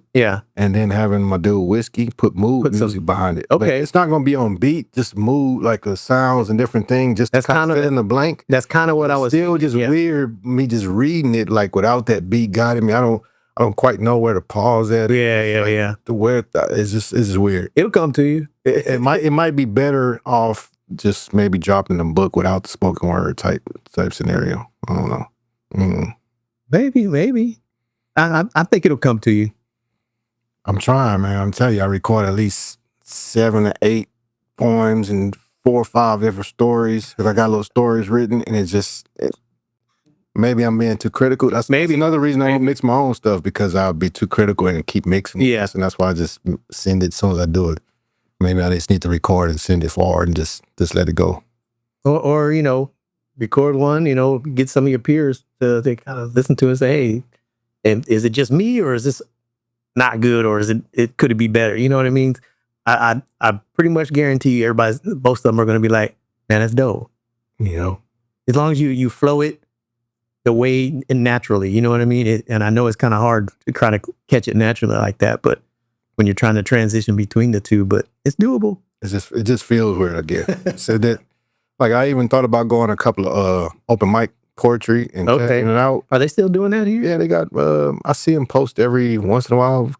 and then having my dude Whiskey put music behind it. Okay, but it's not going to be on beat, just mood, like the sounds and different things. Just that's kind of in the blank. That's kind of what I was. Still, just weird. Me just reading it like without that beat guiding me. I don't quite know where to pause at. Yeah. The where it's just weird. It'll come to you. It might be better off just maybe dropping the book without the spoken word type scenario. I don't know. Maybe. I think it'll come to you. I'm trying, man. I'm telling you, I recorded at least 7 to 8 poems and 4 or 5 different stories. Because I got little stories written, and maybe I'm being too critical. That's maybe another reason I don't mix my own stuff, because I'll be too critical and keep mixing. Yeah, and that's why I just send it as soon as I do it. Maybe I just need to record and send it forward and just let it go. Or record one. Get some of your peers to kind of listen to it and say, hey. And is it just me, or is this not good, or is it could it be better? You know what I mean? I pretty much guarantee you, most of them are going to be like, man, that's dope. As long as you flow it the way and naturally, you know what I mean? And I know it's kind of hard to try to catch it naturally like that, but when you're trying to transition between the two, but it's doable. It just feels weird, I guess. So that, like, I even thought about going a couple of open mic poetry and testing it out. Are they still doing that here? Yeah, they got. I see them post every once in a while.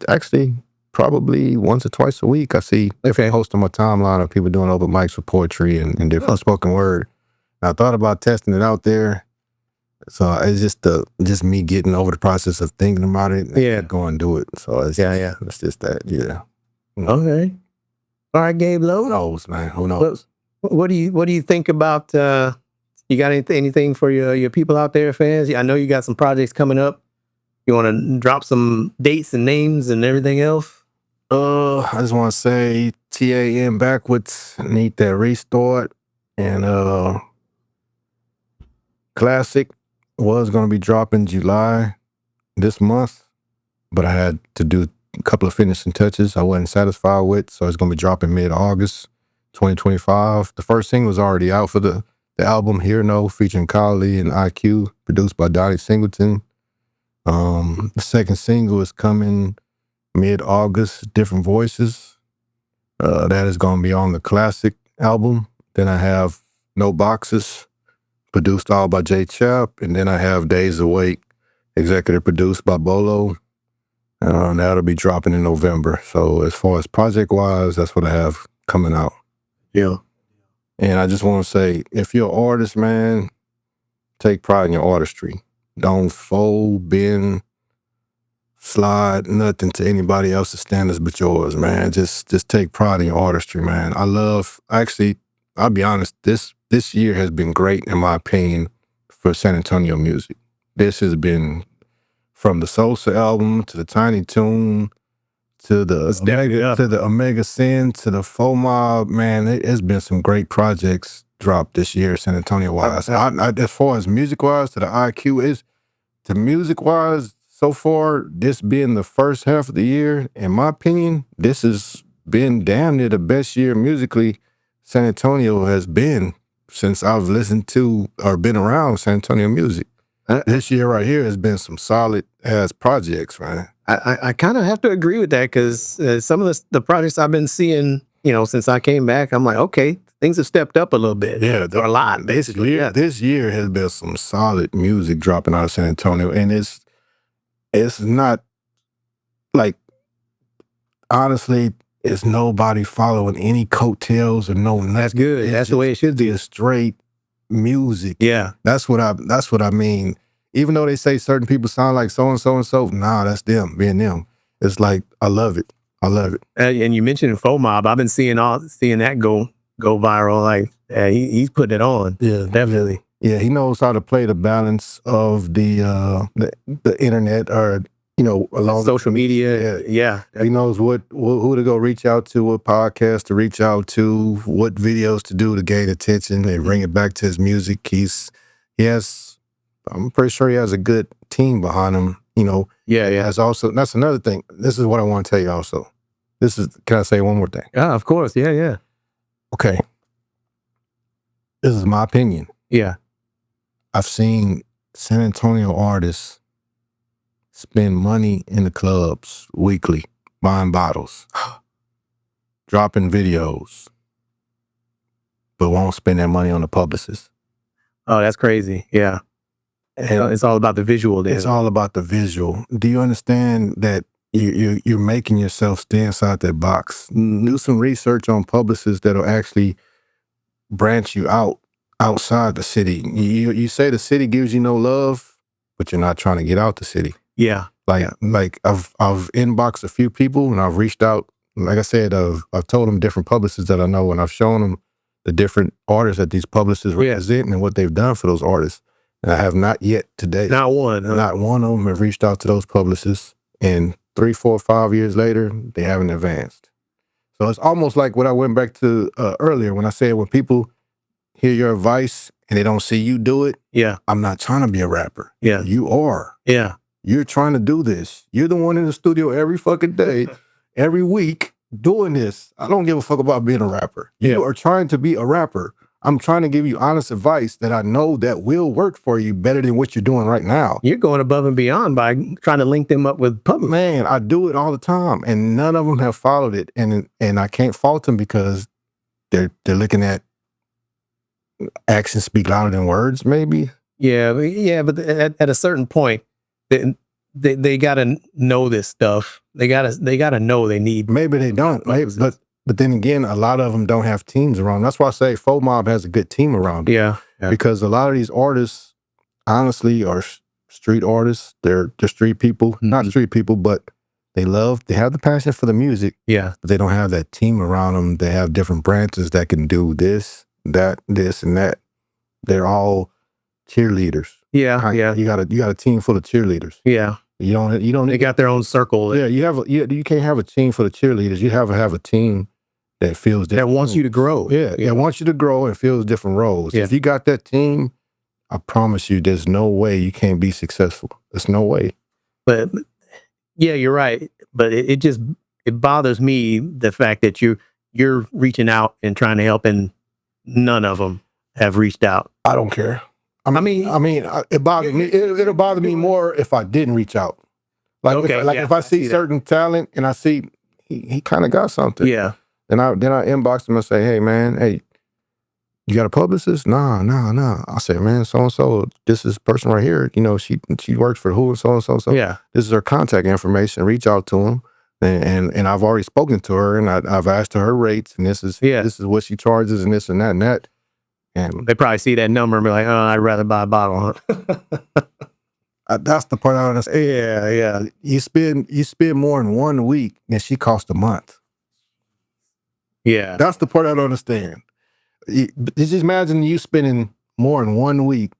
Actually, probably once or twice a week. I see they post on my timeline of people doing open mics for poetry and different spoken word. And I thought about testing it out there. So it's just me getting over the process of thinking about it. And go and do it. So it's it's just that. Yeah. Okay. All right, Gabe Loke. Who knows, man? Who knows? What do you think about? You got anything for your people out there, fans? I know you got some projects coming up. You want to drop some dates and names and everything else? I just want to say TAN Backwards need that restart. And Classic was going to be dropping July this month, but I had to do a couple of finishing touches I wasn't satisfied with, so it's going to be dropping mid-August 2025. The first single was already out for the album Here No, featuring Kylie and IQ, produced by Donnie Singleton. The second single is coming mid-August, Different Voices. That is going to be on the Classic album. Then I have No Boxes, produced all by Jay Chap. And then I have Days Awake, executive produced by Bolo. That'll be dropping in November. So as far as project-wise, that's what I have coming out. Yeah. And I just want to say, if you're an artist, man, take pride in your artistry. Don't fold, bend, slide, nothing to anybody else's standards but yours, man. Just take pride in your artistry, man. I'll be honest, this year has been great, in my opinion, for San Antonio music. This has been, from the Sosa album to the Tiny Toon to the Omega Sin to the FoeMob, man, it has been some great projects dropped this year, San Antonio wise. As far as music wise, to the IQ is to music wise. So far, this being the first half of the year, in my opinion, this has been damn near the best year musically San Antonio has been since I've listened to or been around San Antonio music. This year right here has been some solid ass projects, man. I kind of have to agree with that because some of the projects I've been seeing, since I came back, I'm like, okay, things have stepped up a little bit. Yeah, a lot, basically. This year has been some solid music dropping out of San Antonio, and it's not like, honestly, it's nobody following any coattails or no. That's good. That's the way it should be. It's straight music. Yeah, that's what I mean. Even though they say certain people sound like so and so and so, nah, that's them being them. It's like I love it. I love it. And you mentioned FoeMob. I've been seeing that go viral. Like he's putting it on. Yeah, definitely. Yeah, he knows how to play the balance of the internet or along social media. Yeah. He knows who to go reach out to, what podcast to reach out to, what videos to do to gain attention and bring it back to his music. I'm pretty sure he has a good team behind him. Yeah. Has also, that's another thing. This is what I want to tell you also. Can I say one more thing? Yeah, of course. Yeah. Okay. This is my opinion. Yeah. I've seen San Antonio artists spend money in the clubs weekly, buying bottles, dropping videos, but won't spend that money on the publicist. Oh, that's crazy. Yeah. And it's all about the visual then. It's all about the visual. Do you understand that you're making yourself stay inside that box? Do some research on publicists that'll actually branch you outside the city. You say the city gives you no love, but you're not trying to get out the city. Yeah. Like I've inboxed a few people and I've reached out. Like I said, I've told them different publicists that I know, and I've shown them the different artists that these publicists represent and what they've done for those artists. And I have not yet today. Not one. Huh? Not one of them have reached out to those publicists. And 3, 4, 5 years later, they haven't advanced. So it's almost like what I went back to earlier when I said when people hear your advice and they don't see you do it. Yeah. I'm not trying to be a rapper. Yeah. You are. Yeah. You're trying to do this. You're the one in the studio every fucking day, every week doing this. I don't give a fuck about being a rapper. You are trying to be a rapper. I'm trying to give you honest advice that I know that will work for you better than what you're doing right now. You're going above and beyond by trying to link them up with public. Man, I do it all the time, and none of them have followed it, and I can't fault them because they're looking at actions speak louder than words, maybe. Yeah, but at a certain point, they gotta know this stuff. They gotta know they need. Maybe they don't. Maybe, but then again, a lot of them don't have teams around them. That's why I say FoeMob has a good team around them. Yeah. Because a lot of these artists, honestly, are street artists. They're street people. Not street people, but they have the passion for the music. Yeah. But they don't have that team around them. They have different branches that can do this, that, this, and that. They're all cheerleaders. Yeah. You got a team full of cheerleaders. Yeah. You don't. They got their own circle. Yeah. You can't have a team full of cheerleaders. You have a team that feels different. That wants you to grow. Yeah. That wants you to grow and feels different roles. Yeah. If you got that team, I promise you, there's no way you can't be successful. There's no way. But yeah, you're right. But it bothers me the fact that you're reaching out and trying to help, and none of them have reached out. I don't care. I mean, it bothers me. It'll bother me more if I didn't reach out. Like, if I see certain talent and I see he kind of got something. Yeah. Then I inbox him and say, hey man, you got a publicist? Nah. I say, man, so and so, this is person right here. She works for who and so and so. So yeah. This is her contact information. Reach out to him. And I've already spoken to her, and I've asked her rates, and this is what she charges, and this and that and that. And they probably see that number and be like, oh, I'd rather buy a bottle. Huh? That's the part I understand. Yeah. You spend more in 1 week than she cost a month. Yeah. That's the part I don't understand. Just imagine you spending more in 1 week,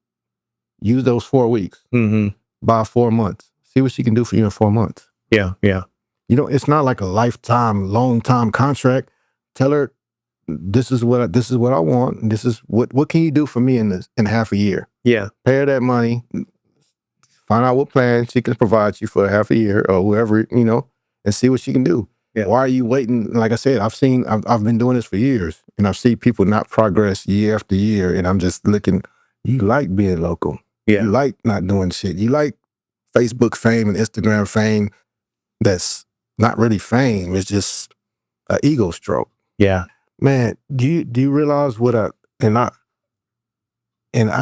use those 4 weeks, buy 4 months. See what she can do for you in 4 months. Yeah. It's not like a lifetime, long time contract. Tell her this is what I want. This is what can you do for me in half a year? Yeah. Pay her that money. Find out what plan she can provide you for half a year or whoever, and see what she can do. Yeah. Why are you waiting? Like I said, I've been doing this for years, and I've seen people not progress year after year, and I'm just looking. You like being local. Yeah. You like not doing shit. You like Facebook fame and Instagram fame. That's not really fame. It's just an ego stroke. Yeah, man. Do you realize what and I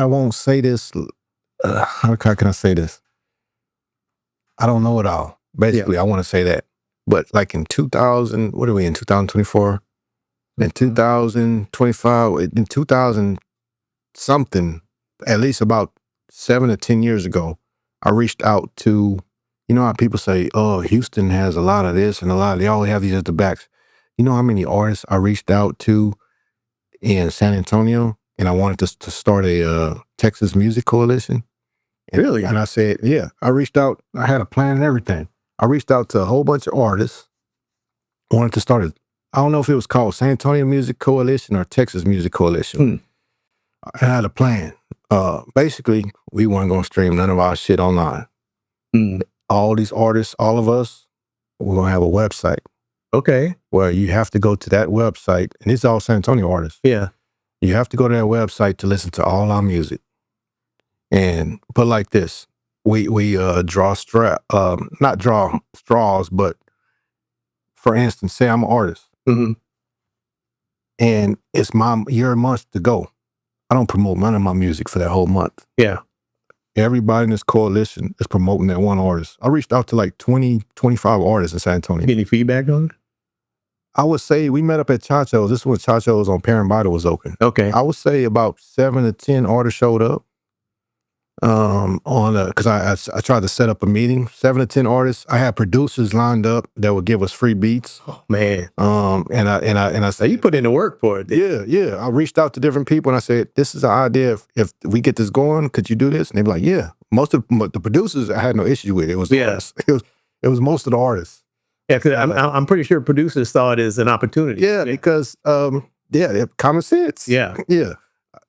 won't say this. How can I say this? I don't know it all. Basically, I want to say that. But like in 2000, what are we in 2024? In 2025, in 2000 something, at least about 7 or 10 years ago, I reached out to, how people say, oh, Houston has a lot of this and a lot of, they always have these at the backs. You know how many artists I reached out to in San Antonio? And I wanted to start a Texas Music Coalition. Really? And I said, yeah, I reached out. I had a plan and everything. I reached out to a whole bunch of artists. Wanted to start I don't know if it was called San Antonio Music Coalition or Texas Music Coalition. I had a plan. Basically, we weren't going to stream none of our shit online. All these artists, all of us, we're going to have a website. Okay. Where you have to go to that website, and it's all San Antonio artists. Yeah. You have to go to that website to listen to all our music. And put like this, we draw not draw straws, but for instance, say I'm an artist, and it's your month to go. I don't promote none of my music for that whole month. Yeah. Everybody in this coalition is promoting that one artist. I reached out to like 20, 25 artists in San Antonio. Get any feedback on it? I would say we met up at Chacho's. This is when Chacho's on Parent Bottle was open. Okay. I would say about 7 to 10 artists showed up. Because I tried to set up a meeting, 7 to 10 artists. I had producers lined up that would give us free beats. Oh man. And I said, you put in the work for it. Yeah. I reached out to different people and I said, this is an idea. If we get this going, could you do this? And they were like, yeah. Most of the producers I had no issue with. It was it was most of the artists. Yeah, because I'm pretty sure producers saw it as an opportunity. Yeah, because common sense. Yeah. Yeah.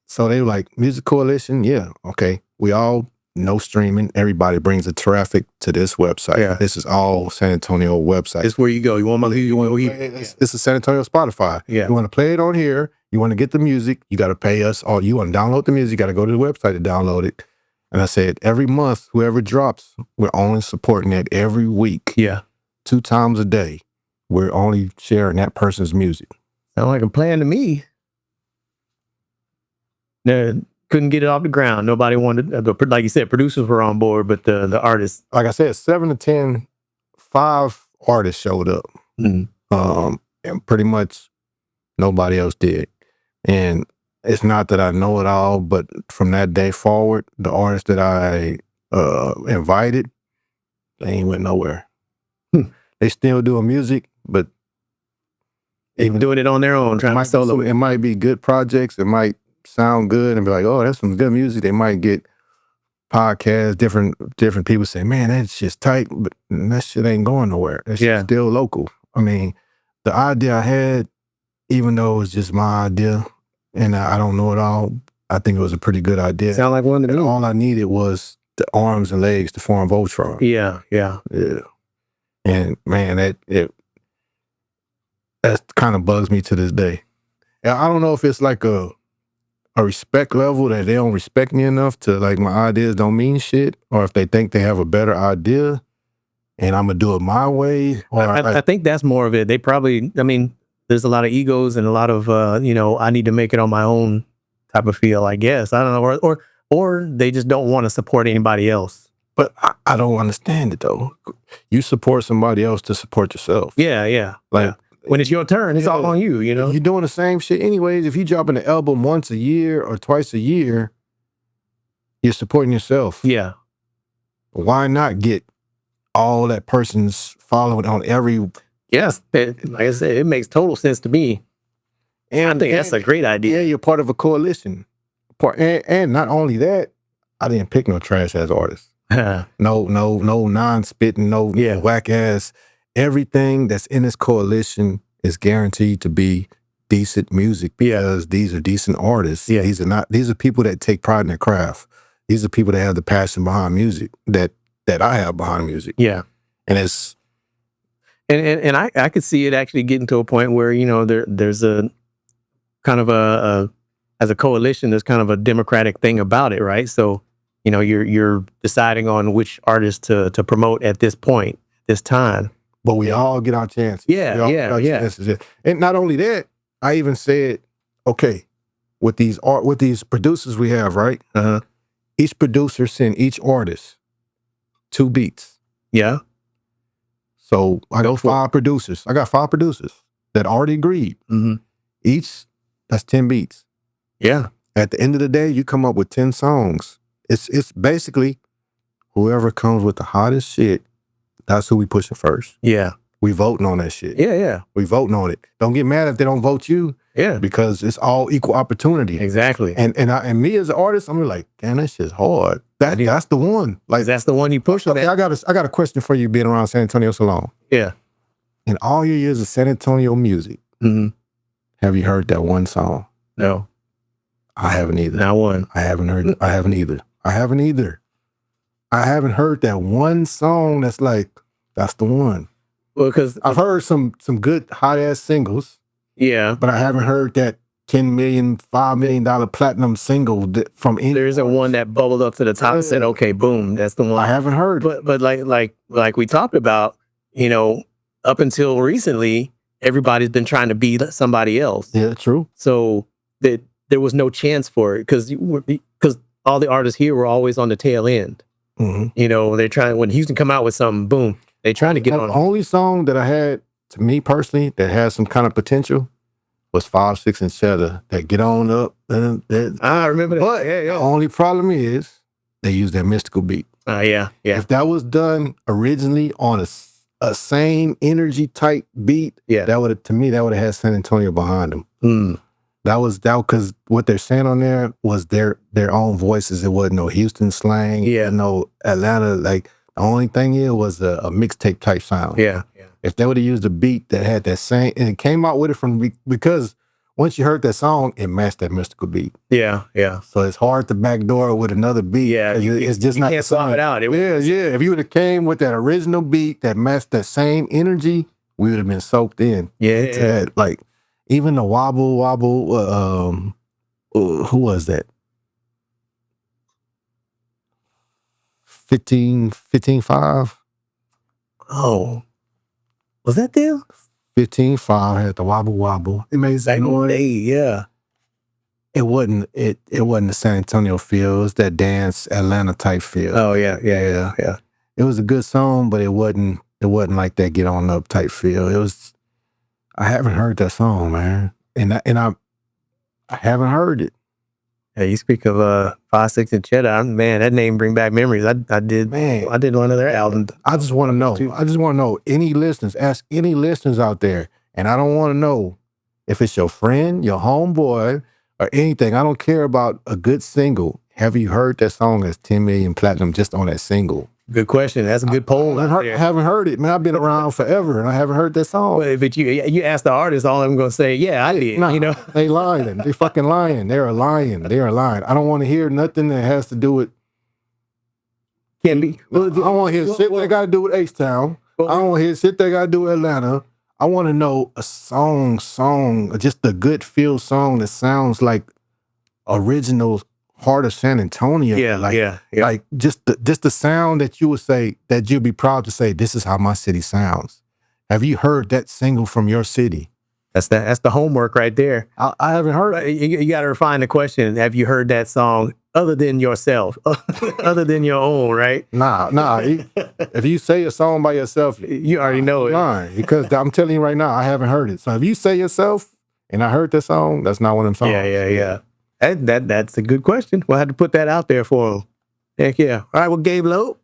So they were like, Music Coalition, yeah, okay. We all know streaming. Everybody brings the traffic to this website. Yeah. This is all San Antonio website. It's where you go. It's a San Antonio Spotify. Yeah. You want to play it on here. You want to get the music. You got to pay us. Or you want to download the music. You got to go to the website to download it. And I said, every month, whoever drops, we're only supporting that every week. Yeah. 2 times a day. We're only sharing that person's music. Sound like a plan to me. Couldn't get it off the ground. Nobody wanted, like you said, producers were on board, but the artists. Like I said, 7 to 10, 5 artists showed up. And pretty much nobody else did. And it's not that I know it all, but from that day forward, the artists that I invited, they ain't went nowhere. They still doing music, but even doing it on their own, trying to solo. It might be good projects. It might sound good and be like, oh, that's some good music. They might get podcasts, different people say, man, that shit's tight, but that shit ain't going nowhere. That shit's still local. I mean, the idea I had, even though it was just my idea and I don't know it all, I think it was a pretty good idea. Sound like one of them. All I needed was the arms and legs to form Voltron. Yeah. And man, that kind of bugs me to this day. And I don't know if it's like a respect level that they don't respect me enough to like my ideas don't mean shit, or if they think they have a better idea and I'm gonna do it my way. Or I think that's more of it. They probably, I mean, there's a lot of egos and a lot of I need to make it on my own type of feel, I guess. I don't know, or they just don't want to support anybody else. But I don't understand it though. You support somebody else to support yourself. Yeah. Like. When it's your turn, it's all on you, You're doing the same shit anyways. If you drop an album once a year or twice a year, you're supporting yourself. Yeah. Why not get all that person's following on every... Yes, like I said, it makes total sense to me. And I think that's a great idea. Yeah, you're part of a coalition. And not only that, I didn't pick no trash-ass artists. No non-spitting, no whack-ass... Everything that's in this coalition is guaranteed to be decent music because these are decent artists. Yeah. These are people that take pride in their craft. These are people that have the passion behind music that I have behind music. Yeah. And it's and I could see it actually getting to a point where, you know, there's a kind of a as a coalition, there's kind of a democratic thing about it, right? So, you know, you're deciding on which artists to promote at this point, this time. But we all get our chances. Yeah. Chances. And not only that, I even said, okay, with these producers we have, right? Each producer send each artist 2 beats. Yeah. So I got 5 producers. I got 5 producers that already agreed. Each, that's 10 beats. Yeah. At the end of the day, you come up with 10 songs. It's basically whoever comes with the hottest shit, that's who we pushing first. Yeah. We voting on that shit. Yeah. We voting on it. Don't get mad if they don't vote you. Yeah. Because it's all equal opportunity. Exactly. And me as an artist, I'm like, damn, that shit's hard. That's the one. Like, that's the one you push on. Okay, I got a question for you being around San Antonio so long. Yeah. In all your years of San Antonio music, have you heard that one song? No. I haven't either. Not one. I haven't heard. I haven't either. I haven't heard that one song that's like, that's the one. Well, because I've heard some good hot ass singles. Yeah. But I haven't heard that $10 million, $5 million platinum single from any. There isn't one that bubbled up to the top and said, okay, boom, that's the one. I haven't heard. But like we talked about, you know, up until recently, everybody's been trying to be somebody else. Yeah, true. So that there was no chance for it because all the artists here were always on the tail end. You know, they're trying, when Houston come out with something, boom, they trying to get on. The only song that I had, to me personally, that had some kind of potential was 5, 6 and Cheddar. That Get On Up. I remember that. But the only problem is they use that mystical beat. Yeah. If that was done originally on a same energy type beat, that would have, to me, that would have had San Antonio behind them. That because what they're saying on there was their own voices. It wasn't no Houston slang. No Atlanta. Like, the only thing here was a mixtape type sound. Yeah. If they would have used a beat that had that same, and it came out with it because once you heard that song, it matched that mystical beat. Yeah. So it's hard to backdoor with another beat. Yeah, it's just you not can't swap it out. If you would have came with that original beat that matched that same energy, we would have been soaked in. Yeah. Like, even the wobble, who was that? 15-5. Oh, was that them? 15-5 had the wobble. It made that noise. Yeah. It wasn't the San Antonio feel. It was that dance Atlanta type feel. Oh yeah. It was a good song, but it wasn't like that Get On Up type feel. It was. I haven't heard that song, man, and I haven't heard it. Yeah, you speak of 5, 6 and Cheddar. Man, that name bring back memories. I did one of their albums. I just want to know. I just want to know any listeners. Ask any listeners out there, and I don't want to know if it's your friend, your homeboy, or anything. I don't care about a good single. Have you heard that song as 10 million platinum just on that single? Good question. That's a good poll. I haven't heard it, man. I've been around forever, and I haven't heard that song. Well, but you ask the artist, all I'm going to say, yeah, I did. Nah, you know, they lying. They fucking lying. They are lying. They are lying. I don't want to hear nothing that has to do with. Can be. I don't want to hear shit that got to do with H-Town. I don't want to hear shit that got to do with Atlanta. I want to know a song, just a good feel song that sounds like original Heart of San Antonio. Like just the sound that you would say, that you'd be proud to say, this is how my city sounds. Have you heard that single from your city? That's the homework right there. I haven't heard it. You got to refine the question. Have you heard that song other than yourself, other than your own, right? Nah. If you say a song by yourself, you already know it. Lying, because I'm telling you right now, I haven't heard it. So if you say yourself and I heard that song, that's not one of them songs. Yeah. That's a good question. We'll have to put that out there for him. Heck yeah. All right, well, Gabe Loke,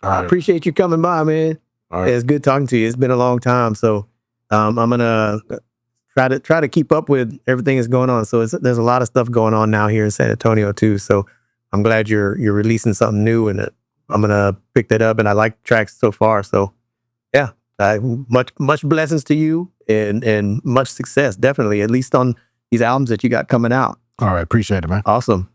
I appreciate you coming by, man. All right. It's good talking to you. It's been a long time. So I'm going to try to keep up with everything that's going on. So there's a lot of stuff going on now here in San Antonio too. So I'm glad you're releasing something new, and I'm going to pick that up, and I like tracks so far. So yeah, much blessings to you and much success, definitely, at least on these albums that you got coming out. All right, appreciate it, man. Awesome.